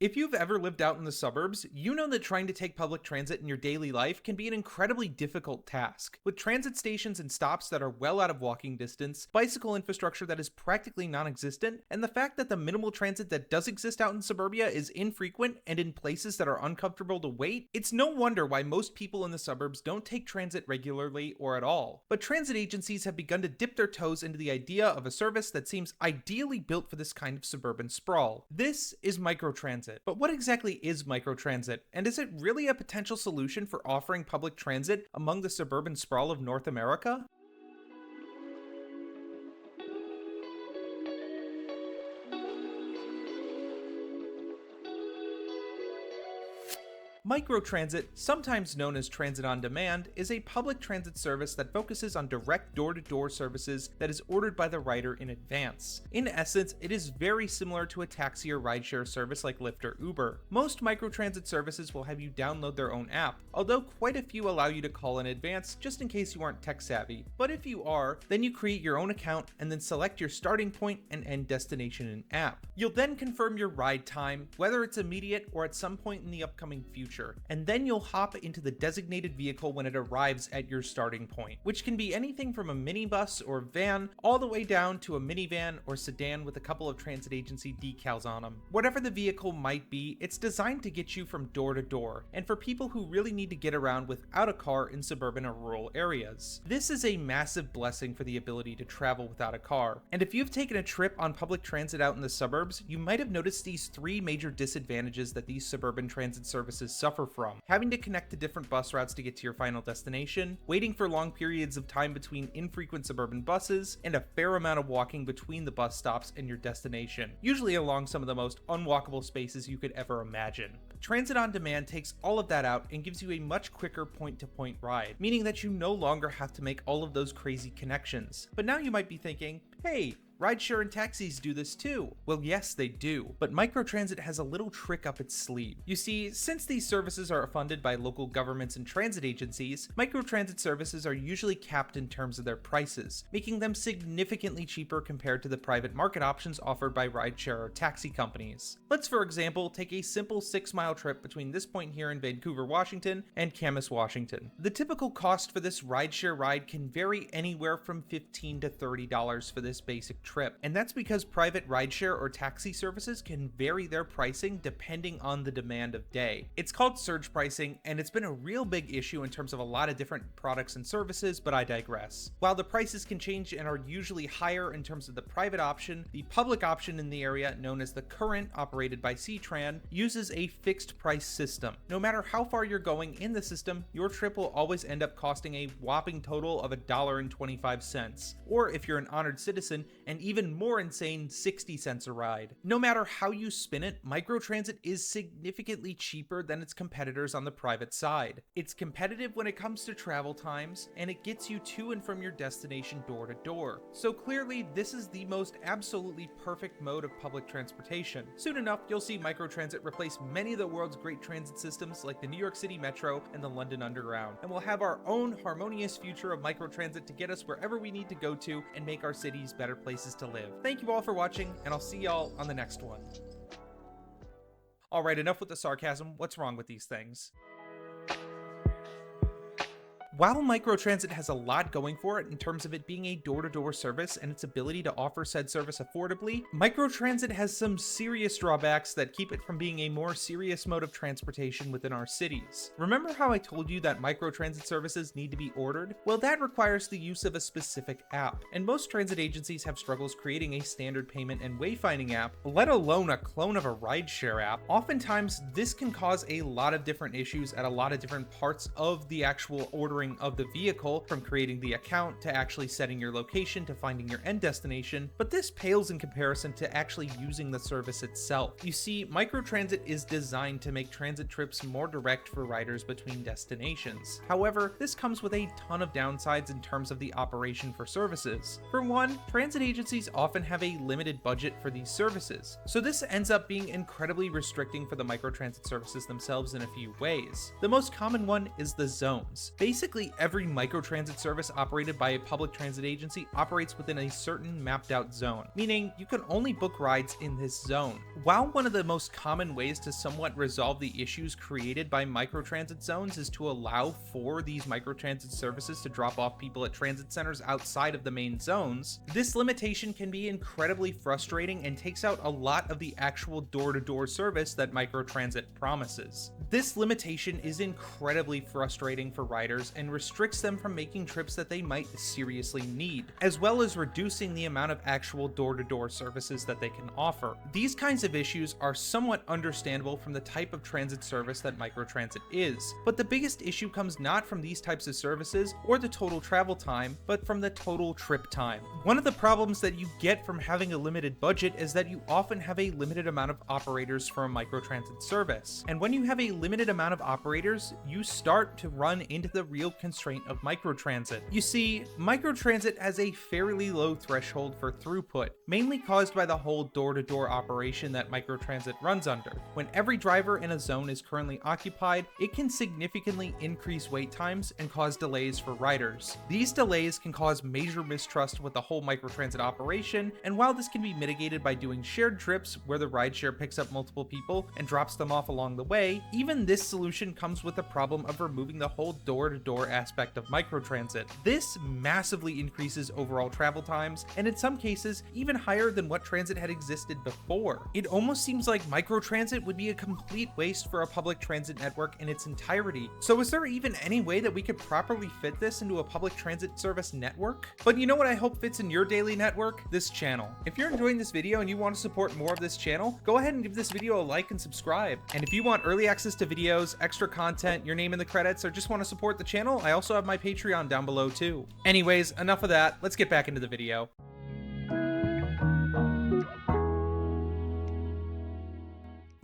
If you've ever lived out in the suburbs, you know that trying to take public transit in your daily life can be an incredibly difficult task. With transit stations and stops that are well out of walking distance, bicycle infrastructure that is practically non-existent, and the fact that the minimal transit that does exist out in suburbia is infrequent and in places that are uncomfortable to wait, it's no wonder why most people in the suburbs don't take transit regularly or at all. But transit agencies have begun to dip their toes into the idea of a service that seems ideally built for this kind of suburban sprawl. This is microtransit. But what exactly is microtransit, and is it really a potential solution for offering public transit among the suburban sprawl of North America? Microtransit, sometimes known as transit on demand, is a public transit service that focuses on direct door-to-door services that is ordered by the rider in advance. In essence, it is very similar to a taxi or rideshare service like Lyft or Uber. Most microtransit services will have you download their own app, although quite a few allow you to call in advance just in case you aren't tech savvy. But if you are, then you create your own account and then select your starting point and end destination in app. You'll then confirm your ride time, whether it's immediate or at some point in the upcoming future. And then you'll hop into the designated vehicle when it arrives at your starting point, which can be anything from a minibus or van all the way down to a minivan or sedan with a couple of transit agency decals on them. Whatever the vehicle might be, it's designed to get you from door to door, and for people who really need to get around without a car in suburban or rural areas. This is a massive blessing for the ability to travel without a car. And if you've taken a trip on public transit out in the suburbs, you might have noticed these three major disadvantages that these suburban transit services suffer from: having to connect to different bus routes to get to your final destination, waiting for long periods of time between infrequent suburban buses, and a fair amount of walking between the bus stops and your destination, usually along some of the most unwalkable spaces you could ever imagine. Transit on Demand takes all of that out and gives you a much quicker point-to-point ride, meaning that you no longer have to make all of those crazy connections. But now you might be thinking, hey, rideshare and taxis do this too. Well, yes, they do, but microtransit has a little trick up its sleeve. You see, since these services are funded by local governments and transit agencies, microtransit services are usually capped in terms of their prices, making them significantly cheaper compared to the private market options offered by rideshare or taxi companies. Let's, for example, take a simple 6-mile trip between this point here in Vancouver, Washington, and Camas, Washington. The typical cost for this rideshare ride can vary anywhere from $15 to $30 for this basic trip. And that's because private rideshare or taxi services can vary their pricing depending on the demand of day. It's called surge pricing, and it's been a real big issue in terms of a lot of different products and services, but I digress. While the prices can change and are usually higher in terms of the private option, the public option in the area, known as the Current, operated by C-Tran, uses a fixed price system. No matter how far you're going in the system, your trip will always end up costing a whopping total of $1.25, or if you're an honored citizen, and even more insane 60 cents a ride. No matter how you spin it, microtransit is significantly cheaper than its competitors on the private side. It's competitive when it comes to travel times, and it gets you to and from your destination door to door. So clearly, this is the most absolutely perfect mode of public transportation. Soon enough, you'll see microtransit replace many of the world's great transit systems like the New York City Metro and the London Underground, and we'll have our own harmonious future of microtransit to get us wherever we need to go to and make our cities better places to live. Thank you all for watching, and I'll see y'all on the next one. Alright, enough with the sarcasm. What's wrong with these things? While microtransit has a lot going for it in terms of it being a door-to-door service and its ability to offer said service affordably, microtransit has some serious drawbacks that keep it from being a more serious mode of transportation within our cities. Remember how I told you that microtransit services need to be ordered? Well, that requires the use of a specific app, and most transit agencies have struggles creating a standard payment and wayfinding app, let alone a clone of a rideshare app. Oftentimes, this can cause a lot of different issues at a lot of different parts of the actual ordering of the vehicle, from creating the account to actually setting your location to finding your end destination, but this pales in comparison to actually using the service itself. You see, microtransit is designed to make transit trips more direct for riders between destinations. However, this comes with a ton of downsides in terms of the operation for services. For one, transit agencies often have a limited budget for these services, so this ends up being incredibly restricting for the microtransit services themselves in a few ways. The most common one is the zones. Basically, Basically, every microtransit service operated by a public transit agency operates within a certain mapped out zone, meaning you can only book rides in this zone. While one of the most common ways to somewhat resolve the issues created by microtransit zones is to allow for these microtransit services to drop off people at transit centers outside of the main zones, this limitation can be incredibly frustrating and takes out a lot of the actual door-to-door service that microtransit promises. This limitation is incredibly frustrating for riders and restricts them from making trips that they might seriously need, as well as reducing the amount of actual door-to-door services that they can offer. These kinds of issues are somewhat understandable from the type of transit service that microtransit is, but the biggest issue comes not from these types of services or the total travel time, but from the total trip time. One of the problems that you get from having a limited budget is that you often have a limited amount of operators for a microtransit service, and when you have a limited amount of operators, you start to run into the real constraint of microtransit. You see, microtransit has a fairly low threshold for throughput, mainly caused by the whole door-to-door operation that microtransit runs under. When every driver in a zone is currently occupied, it can significantly increase wait times and cause delays for riders. These delays can cause major mistrust with the whole microtransit operation, and while this can be mitigated by doing shared trips where the rideshare picks up multiple people and drops them off along the way, even this solution comes with the problem of removing the whole door-to-door aspect of microtransit. This massively increases overall travel times, and in some cases, even higher than what transit had existed before. It almost seems like microtransit would be a complete waste for a public transit network in its entirety. So is there even any way that we could properly fit this into a public transit service network? But you know what I hope fits in your daily network? This channel. If you're enjoying this video and you want to support more of this channel, go ahead and give this video a like and subscribe. And if you want early access to videos, extra content, your name in the credits, or just want to support the channel, I also have my Patreon down below too. Anyways, enough of that, let's get back into the video.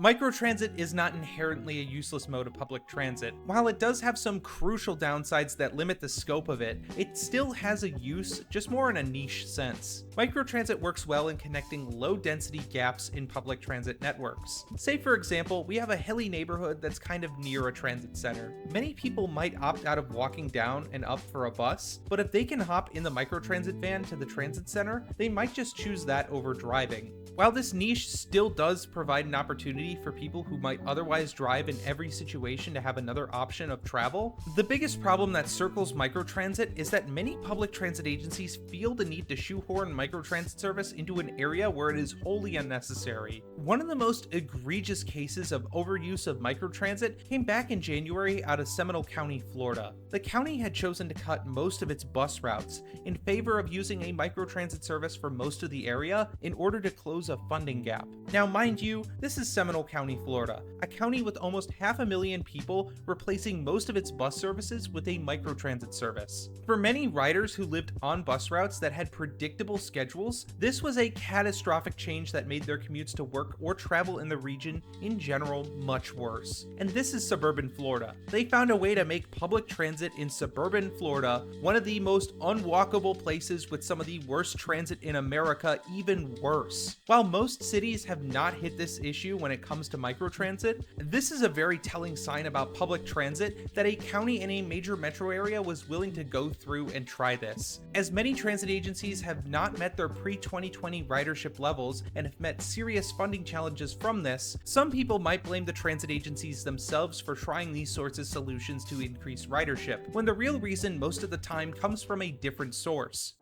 Microtransit is not inherently a useless mode of public transit. While it does have some crucial downsides that limit the scope of it, it still has a use, just more in a niche sense. Microtransit works well in connecting low-density gaps in public transit networks. Say for example, we have a hilly neighborhood that's kind of near a transit center. Many people might opt out of walking down and up for a bus, but if they can hop in the microtransit van to the transit center, they might just choose that over driving. While this niche still does provide an opportunity for people who might otherwise drive in every situation to have another option of travel, the biggest problem that circles microtransit is that many public transit agencies feel the need to shoehorn microtransit service into an area where it is wholly unnecessary. One of the most egregious cases of overuse of microtransit came back in January out of Seminole County, Florida. The county had chosen to cut most of its bus routes in favor of using a microtransit service for most of the area in order to close a funding gap. Now mind you, this is Seminole County, Florida, a county with almost 500,000 people, replacing most of its bus services with a microtransit service. For many riders who lived on bus routes that had predictable schedules, this was a catastrophic change that made their commutes to work or travel in the region in general much worse. And this is suburban Florida. They found a way to make public transit in suburban Florida one of the most unwalkable places with some of the worst transit in America even worse. While most cities have not hit this issue when it comes to microtransit, this is a very telling sign about public transit that a county in a major metro area was willing to go through and try this. As many transit agencies have not met their pre-2020 ridership levels and have met serious funding challenges from this, some people might blame the transit agencies themselves for trying these sorts of solutions to increase ridership, when the real reason most of the time comes from a different source.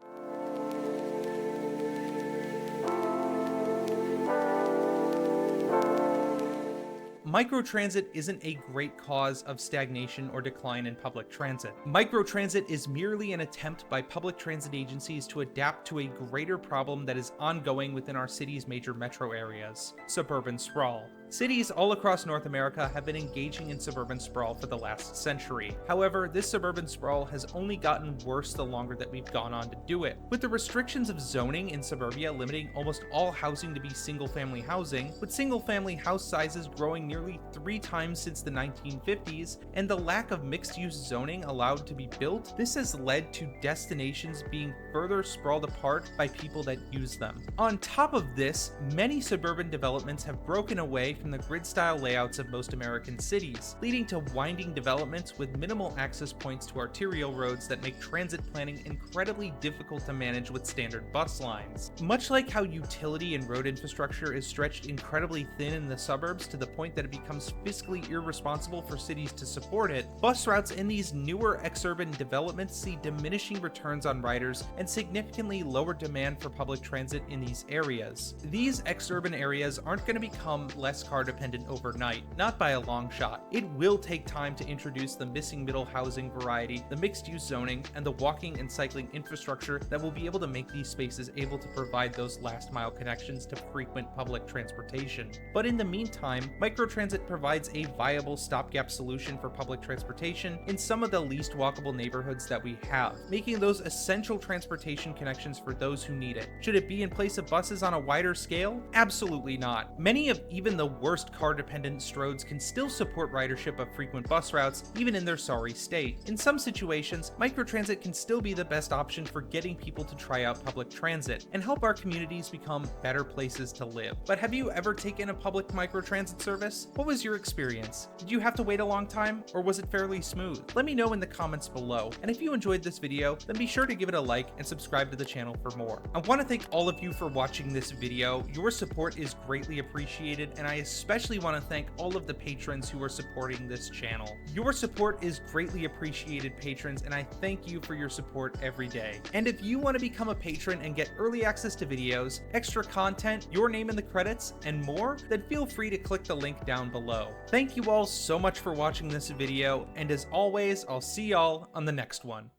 Microtransit isn't a great cause of stagnation or decline in public transit. Microtransit is merely an attempt by public transit agencies to adapt to a greater problem that is ongoing within our city's major metro areas: suburban sprawl. Cities all across North America have been engaging in suburban sprawl for the last century. However, this suburban sprawl has only gotten worse the longer that we've gone on to do it. With the restrictions of zoning in suburbia limiting almost all housing to be single-family housing, with single-family house sizes growing nearly 3 times since the 1950s, and the lack of mixed-use zoning allowed to be built, this has led to destinations being further sprawled apart by people that use them. On top of this, many suburban developments have broken away from from the grid-style layouts of most American cities, leading to winding developments with minimal access points to arterial roads that make transit planning incredibly difficult to manage with standard bus lines. Much like how utility and road infrastructure is stretched incredibly thin in the suburbs to the point that it becomes fiscally irresponsible for cities to support it, bus routes in these newer exurban developments see diminishing returns on riders and significantly lower demand for public transit in these areas. These exurban areas aren't going to become less car dependent overnight, not by a long shot. It will take time to introduce the missing middle housing variety, the mixed-use zoning, and the walking and cycling infrastructure that will be able to make these spaces able to provide those last-mile connections to frequent public transportation. But in the meantime, microtransit provides a viable stopgap solution for public transportation in some of the least walkable neighborhoods that we have, making those essential transportation connections for those who need it. Should it be in place of buses on a wider scale? Absolutely not. Many of even the worst car-dependent stroads can still support ridership of frequent bus routes, even in their sorry state. In some situations, microtransit can still be the best option for getting people to try out public transit and help our communities become better places to live. But have you ever taken a public microtransit service? What was your experience? Did you have to wait a long time, or was it fairly smooth? Let me know in the comments below, and if you enjoyed this video, then be sure to give it a like and subscribe to the channel for more. I want to thank all of you for watching this video. Your support is greatly appreciated, and I especially want to thank all of the patrons who are supporting this channel. Your support is greatly appreciated, patrons, and I thank you for your support every day. And if you want to become a patron and get early access to videos, extra content, your name in the credits, and more, then feel free to click the link down below. Thank you all so much for watching this video, and as always, I'll see y'all on the next one.